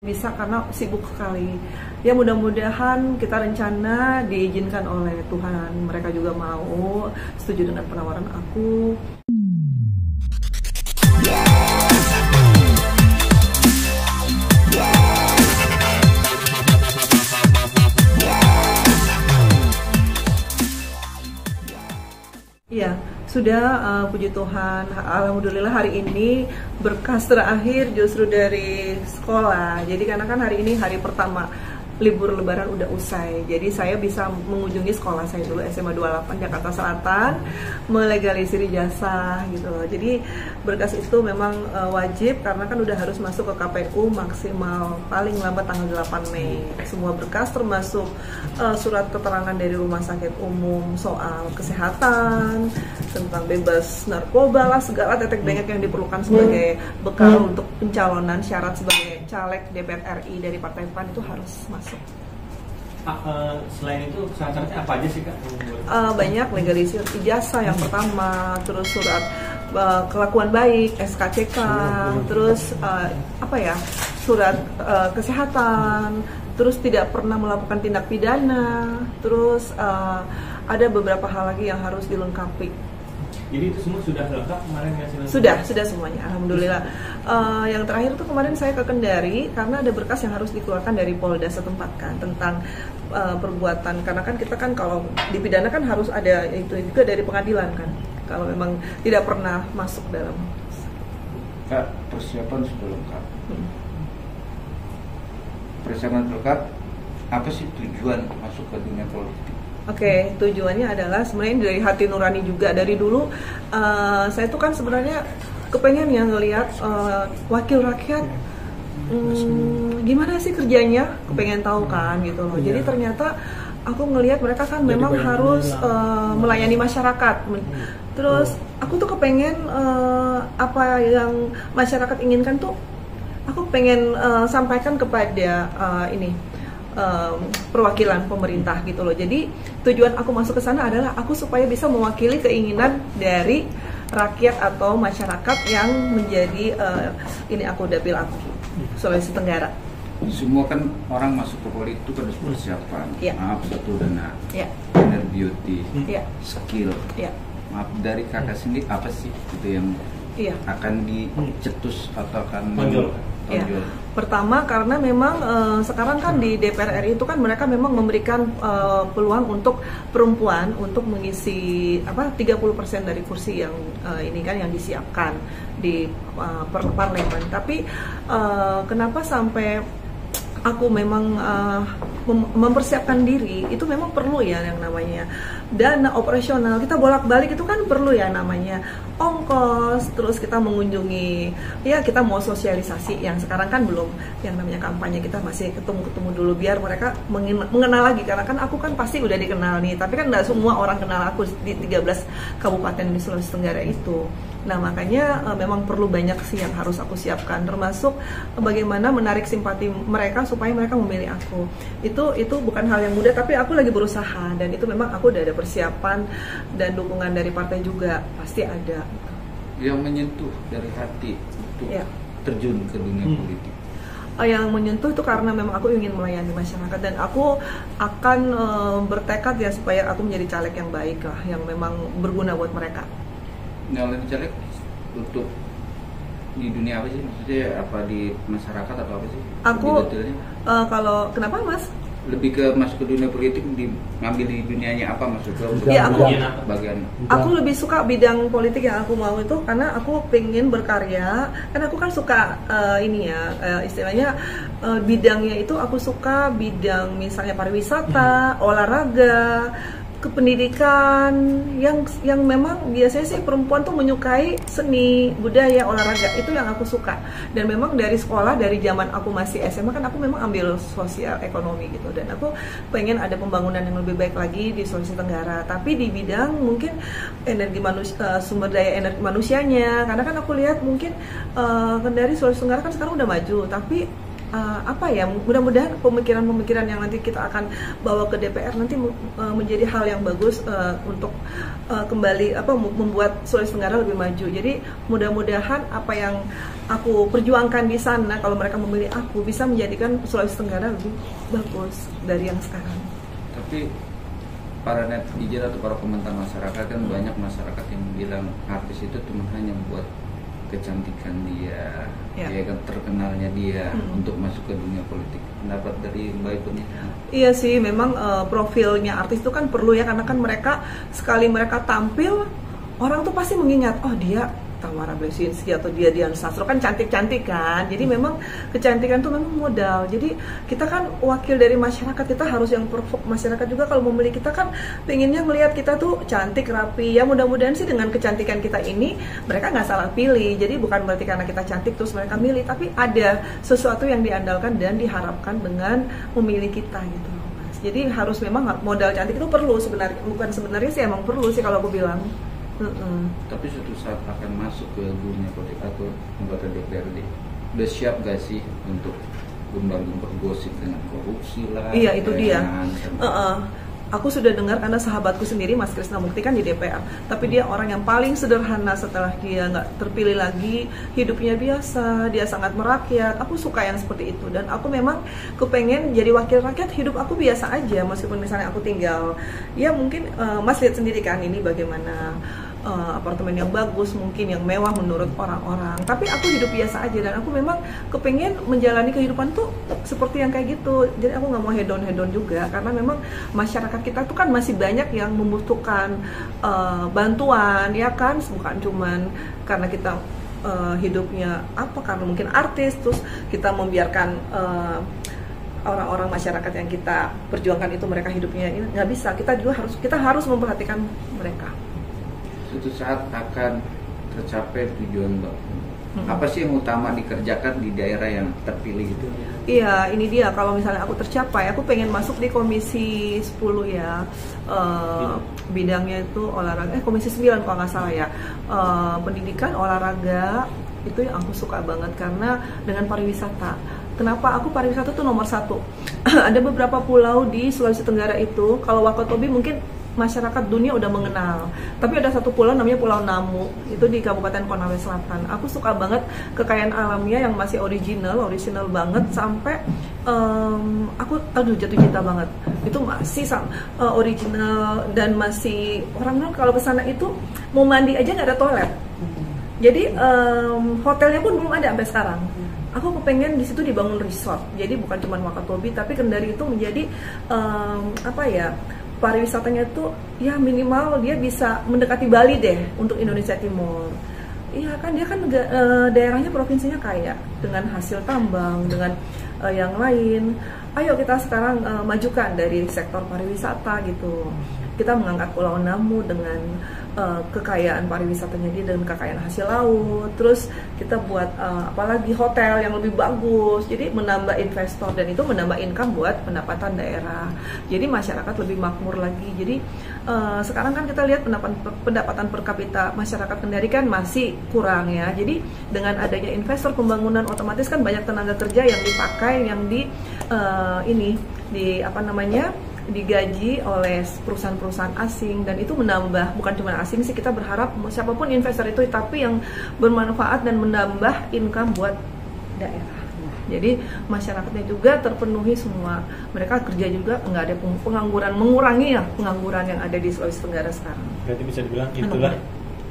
Bisa karena sibuk sekali. Ya mudah-mudahan kita rencana diizinkan oleh Tuhan. Mereka juga mau setuju dengan penawaran aku. Iya, sudah puji Tuhan, alhamdulillah hari ini berkas terakhir justru dari sekolah. Jadi karena kan hari ini hari pertama libur lebaran udah usai. Jadi saya bisa mengunjungi sekolah saya dulu SMA 28 Jakarta Selatan, melegalisir ijazah gitu loh. Jadi berkas itu memang wajib karena kan udah harus masuk ke KPU maksimal paling lambat tanggal 8 Mei. Semua berkas termasuk surat keterangan dari rumah sakit umum soal kesehatan, tentang bebas narkoba lah, segala tetek bengek yang diperlukan sebagai bekal untuk pencalonan syarat sebagai caleg DPR RI dari Partai PAN itu harus masuk. Selain itu syarat-syaratnya apa aja sih Kak? Banyak, legalisir ijazah yang pertama, terus surat kelakuan baik SKCK, terus surat kesehatan, terus tidak pernah melakukan tindak pidana, terus ada beberapa hal lagi yang harus dilengkapi. Jadi itu semua sudah lengkap kemarin ya? Sudah semuanya, alhamdulillah. Yang terakhir itu kemarin saya ke Kendari karena ada berkas yang harus dikeluarkan dari Polda setempat kan tentang perbuatan, karena kan kita kan kalau dipidana kan harus ada itu juga dari pengadilan kan. Kalau memang tidak pernah masuk dalam. Kak, persiapan sudah lengkap. Persiapan lengkap, apa sih tujuan masuk ke dunia politik? Oke, tujuannya adalah sebenarnya dari hati nurani juga. Dari dulu saya tuh kan sebenarnya kepengen ya ngelihat wakil rakyat gimana sih kerjanya, kepengen tahu kan gitu loh. Jadi ternyata aku ngelihat mereka kan memang harus melayani masyarakat. Terus aku tuh kepengen apa yang masyarakat inginkan tuh aku pengen sampaikan kepada perwakilan pemerintah gitu loh. Jadi tujuan aku masuk ke sana adalah aku supaya bisa mewakili keinginan dari rakyat atau masyarakat yang menjadi aku dapil aku Sulawesi Tenggara. Semua kan orang masuk ke politik itu kan harus persiapan. Maaf, satu dana, inner beauty, skill. Maaf, dari kakak sendiri apa sih itu yang akan dicetus atau akan tonjol? Pertama karena memang sekarang kan di DPR RI itu kan mereka memang memberikan peluang untuk perempuan untuk mengisi 30% dari kursi yang ini kan yang disiapkan di parlemen. Tapi kenapa sampai aku memang mempersiapkan diri itu memang perlu ya yang namanya dana operasional. Kita bolak-balik itu kan perlu ya namanya ongkos, terus kita mengunjungi, kita mau sosialisasi yang sekarang kan belum, yang namanya kampanye kita masih ketemu dulu biar mereka mengenal lagi, karena kan aku kan pasti udah dikenal nih, tapi kan nggak semua orang kenal aku di 13 kabupaten di Sulawesi Tenggara itu. Nah makanya memang perlu banyak sih yang harus aku siapkan, termasuk bagaimana menarik simpati mereka supaya mereka memilih aku. Itu bukan hal yang mudah, tapi aku lagi berusaha, dan itu memang aku udah ada persiapan dan dukungan dari partai juga pasti ada. Yang menyentuh dari hati untuk terjun ke dunia politik. Yang menyentuh itu karena memang aku ingin melayani masyarakat, dan aku akan bertekad ya supaya aku menjadi caleg yang baik lah, yang memang berguna buat mereka. Nyalon caleg untuk di dunia apa sih? Maksudnya apa di masyarakat atau apa sih? Aku kalau kenapa Mas? Lebih ke masuk ke dunia politik, ngambil di dunianya apa maksudnya? Aku lebih suka bidang politik yang aku mau itu karena aku pengen berkarya. Karena aku kan suka istilahnya bidangnya itu aku suka bidang misalnya pariwisata, olahraga, kependidikan, yang memang biasanya sih perempuan tuh menyukai seni, budaya, olahraga, itu yang aku suka. Dan memang dari sekolah, dari zaman aku masih SMA kan aku memang ambil sosial ekonomi gitu, dan aku pengen ada pembangunan yang lebih baik lagi di Sulawesi Tenggara, tapi di bidang mungkin sumber daya energi manusianya, karena kan aku lihat mungkin Kendari Sulawesi Tenggara kan sekarang udah maju, tapi apa ya, mudah-mudahan pemikiran-pemikiran yang nanti kita akan bawa ke DPR nanti menjadi hal yang bagus untuk kembali membuat Sulawesi Tenggara lebih maju. Jadi mudah-mudahan apa yang aku perjuangkan di sana, kalau mereka memilih aku, bisa menjadikan Sulawesi Tenggara lebih bagus dari yang sekarang. Tapi para netizen atau para komentar masyarakat kan banyak masyarakat yang bilang artis itu cuma hanya buat kecantikan dia, ya kan, terkenalnya dia untuk masuk ke dunia politik. Pendapat dari Mbak Ipun ini? Iya sih, memang profilnya artis itu kan perlu ya, karena kan mereka sekali mereka tampil, orang tuh pasti mengingat, oh dia Tamara Bleszynsky atau dia Dian Sastro, kan cantik-cantik kan. Jadi memang kecantikan tuh memang modal. Jadi kita kan wakil dari masyarakat, kita harus yang provok masyarakat juga. Kalau memilih kita kan pengennya melihat kita tuh cantik, rapi. Ya mudah-mudahan sih dengan kecantikan kita ini mereka nggak salah pilih. Jadi bukan berarti karena kita cantik terus mereka milih, tapi ada sesuatu yang diandalkan dan diharapkan dengan memilih kita gitu. Jadi harus memang modal cantik itu perlu sebenarnya, bukan sebenarnya sih, emang perlu sih kalau aku bilang. Tapi suatu saat akan masuk ke dunia politik atau anggota DPRD, udah siap gak sih untuk gembar-gembar gosip dengan korupsi lah? Iya, itu dia. Aku sudah dengar karena sahabatku sendiri Mas Krisna Mukti kan di DPR, tapi dia orang yang paling sederhana setelah dia nggak terpilih lagi, hidupnya biasa, dia sangat merakyat. Aku suka yang seperti itu, dan aku memang kepengen jadi wakil rakyat, hidup aku biasa aja, meskipun misalnya aku tinggal, ya mungkin Mas lihat sendiri kan ini bagaimana apartemen yang bagus, mungkin yang mewah menurut orang-orang, tapi aku hidup biasa aja, dan aku memang kepengen menjalani kehidupan tuh seperti yang kayak gitu. Jadi aku nggak mau hedon-hedon juga, karena memang masyarakat kita tuh kan masih banyak yang membutuhkan bantuan, ya kan, bukan cuman karena kita hidupnya karena mungkin artis, terus kita membiarkan orang-orang masyarakat yang kita perjuangkan itu mereka hidupnya ini nggak bisa. Kita harus memperhatikan mereka. Suatu saat akan tercapai tujuan Mbak. Apa sih yang utama dikerjakan di daerah yang terpilih itu? Iya, ini dia. Kalau misalnya aku tercapai, aku pengen masuk di komisi 10 ya. Bidangnya itu olahraga. Komisi 9 kalau nggak salah ya. Pendidikan, olahraga, itu yang aku suka banget karena dengan pariwisata. Kenapa aku pariwisata tuh nomor 1? Ada beberapa pulau di Sulawesi Tenggara itu, kalau Wakatobi mungkin masyarakat dunia udah mengenal, tapi ada satu pulau namanya Pulau Namu, itu di Kabupaten Konawe Selatan. Aku suka banget kekayaan alamnya yang masih original banget, sampai aku jatuh cinta banget. Itu masih original, dan masih orang kalau kesana itu mau mandi aja nggak ada toilet. Jadi hotelnya pun belum ada sampai sekarang. Aku kepengen di situ dibangun resort. Jadi bukan cuma Wakatobi, tapi Kendari itu menjadi pariwisatanya itu ya minimal dia bisa mendekati Bali deh untuk Indonesia Timur. Iya kan, dia kan daerahnya, provinsinya kaya dengan hasil tambang, dengan yang lain. Ayo kita sekarang majukan dari sektor pariwisata gitu. Kita mengangkat Pulau Namu dengan kekayaan pariwisatanya dia, dengan kekayaan hasil laut. Terus kita buat apalagi hotel yang lebih bagus. Jadi menambah investor, dan itu menambah income buat pendapatan daerah. Jadi masyarakat lebih makmur lagi. Jadi sekarang kan kita lihat pendapatan per kapita masyarakat Kendari kan masih kurang ya. Jadi dengan adanya investor pembangunan, otomatis kan banyak tenaga kerja yang dipakai, yang digaji oleh perusahaan-perusahaan asing, dan itu menambah, bukan cuma asing sih, kita berharap siapapun investor itu tapi yang bermanfaat dan menambah income buat daerah. Jadi masyarakatnya juga terpenuhi semua, mereka kerja juga, nggak ada pengangguran, mengurangi ya pengangguran yang ada di Sulawesi Tenggara sekarang. Berarti bisa dibilang itulah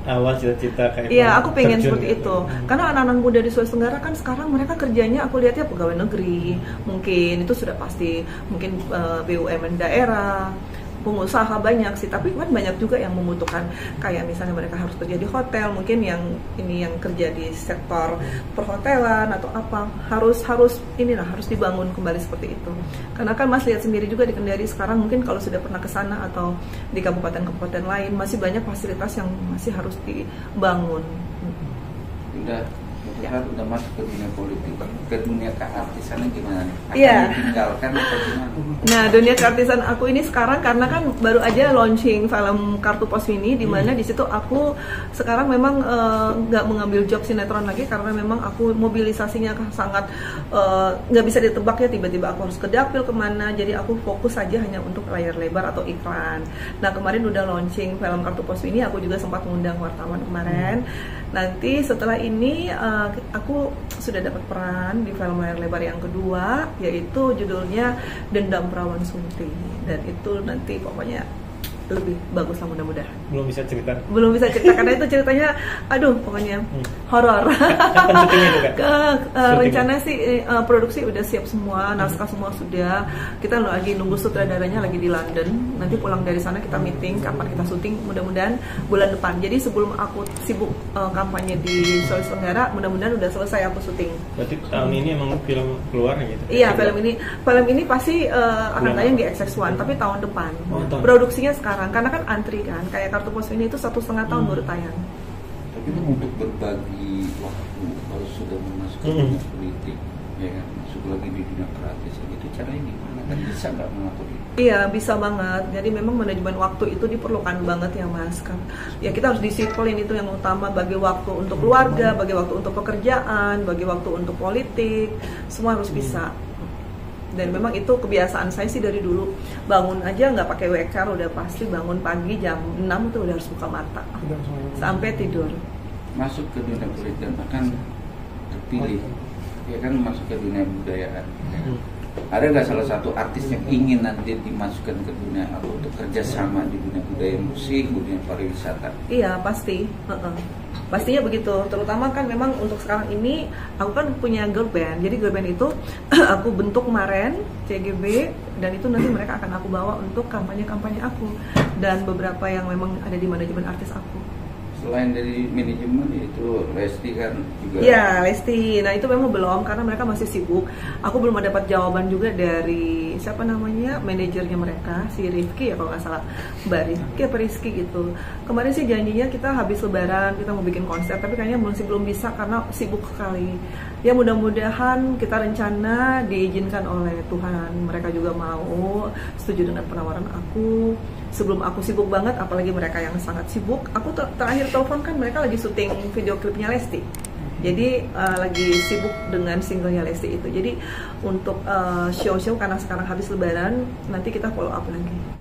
awal cita-cita kayak. Iya, aku pengen seperti itu. Karena anak-anak muda di Sulawesi Tenggara kan sekarang mereka kerjanya, aku lihatnya pegawai negeri, mungkin itu sudah pasti, mungkin BUMN daerah, pengusaha banyak sih, tapi kan banyak juga yang membutuhkan kayak misalnya mereka harus kerja di hotel, mungkin yang kerja di sektor perhotelan atau apa, harus dibangun kembali seperti itu. Karena kan Mas lihat sendiri juga di Kendari sekarang, mungkin kalau sudah pernah ke sana atau di kabupaten-kabupaten lain, masih banyak fasilitas yang masih harus dibangun. Udah Saat udah masuk ke dunia politik, ke dunia keartisan gimana nih? Akan ditinggalkan atau gimana? Nah, dunia keartisan aku ini sekarang karena kan baru aja launching film Kartu Pos Mini, di mana di situ aku sekarang memang nggak mengambil job sinetron lagi karena memang aku mobilisasinya sangat nggak bisa ditebak ya, tiba-tiba aku harus ke dapil kemana, jadi aku fokus saja hanya untuk layar lebar atau iklan. Nah, kemarin udah launching film Kartu Pos Mini, aku juga sempat mengundang wartawan kemarin. Nanti setelah ini aku sudah dapat peran di film layar lebar yang kedua, yaitu judulnya Dendam Perawan Sunti, dan itu nanti pokoknya lebih bagus lah mudah-mudahan. Belum bisa cerita karena itu ceritanya aduh pokoknya horor. Kapan syutingnya itu kan? Rencana sih produksi udah siap semua, naskah semua sudah. Kita lagi nunggu sutradaranya lagi di London. Nanti pulang dari sana kita meeting kapan kita syuting, mudah-mudahan bulan depan. Jadi sebelum aku sibuk kampanye di Sulawesi Tenggara, mudah-mudahan udah selesai aku syuting. Berarti tahun ini emang film keluar gitu? Iya, film ini pasti akan tayang di XX1, tapi tahun depan. Produksinya sekarang karena kan antri kan, kayak Kartu Pos Mini itu 1,5 tahun baru tayang. Tapi itu untuk berbagi waktu kalau sudah masuk ke dunia politik, ya kan, masuk lagi di dunia kreatif, itu caranya gimana? Kan bisa nggak mengatur itu? Iya, bisa banget. Jadi memang manajemen waktu itu diperlukan banget ya Mas kan. Ya kita harus disiplin, itu yang utama, bagi waktu untuk keluarga, bagi waktu untuk pekerjaan, bagi waktu untuk politik, semua harus bisa. Dan memang itu kebiasaan saya sih dari dulu, bangun aja nggak pakai WKR udah pasti bangun pagi jam 6 tuh udah harus buka mata sampai tidur. Masuk ke dunia politik dan akan terpilih, ya kan, masuk ke dunia budayaan. Ada nggak salah satu artis yang ingin nanti dimasukkan ke dunia atau untuk kerjasama di dunia budaya musik, dunia pariwisata? Iya pasti. Pastinya begitu, terutama kan memang untuk sekarang ini aku kan punya girl band, jadi girl band itu aku bentuk kemarin CGB, dan itu nanti mereka akan aku bawa untuk kampanye-kampanye aku dan beberapa yang memang ada di manajemen artis aku. Selain dari manajemen itu Lesti kan juga? Ya Lesti, nah itu memang belum karena mereka masih sibuk. Aku belum dapat jawaban juga dari siapa namanya manajernya mereka, si Rifki ya kalau nggak salah, Mbak Rifki apa Rizky gitu. Kemarin sih janjinya kita habis lebaran kita mau bikin konser, tapi kayaknya masih belum bisa karena sibuk sekali. Ya mudah-mudahan kita rencana diizinkan oleh Tuhan, mereka juga mau setuju dengan penawaran aku. Sebelum aku sibuk banget, apalagi mereka yang sangat sibuk. Aku terakhir telepon kan mereka lagi syuting video klipnya Lesti. Jadi lagi sibuk dengan singlenya Lesti itu. Jadi untuk show-show karena sekarang habis lebaran, nanti kita follow up lagi.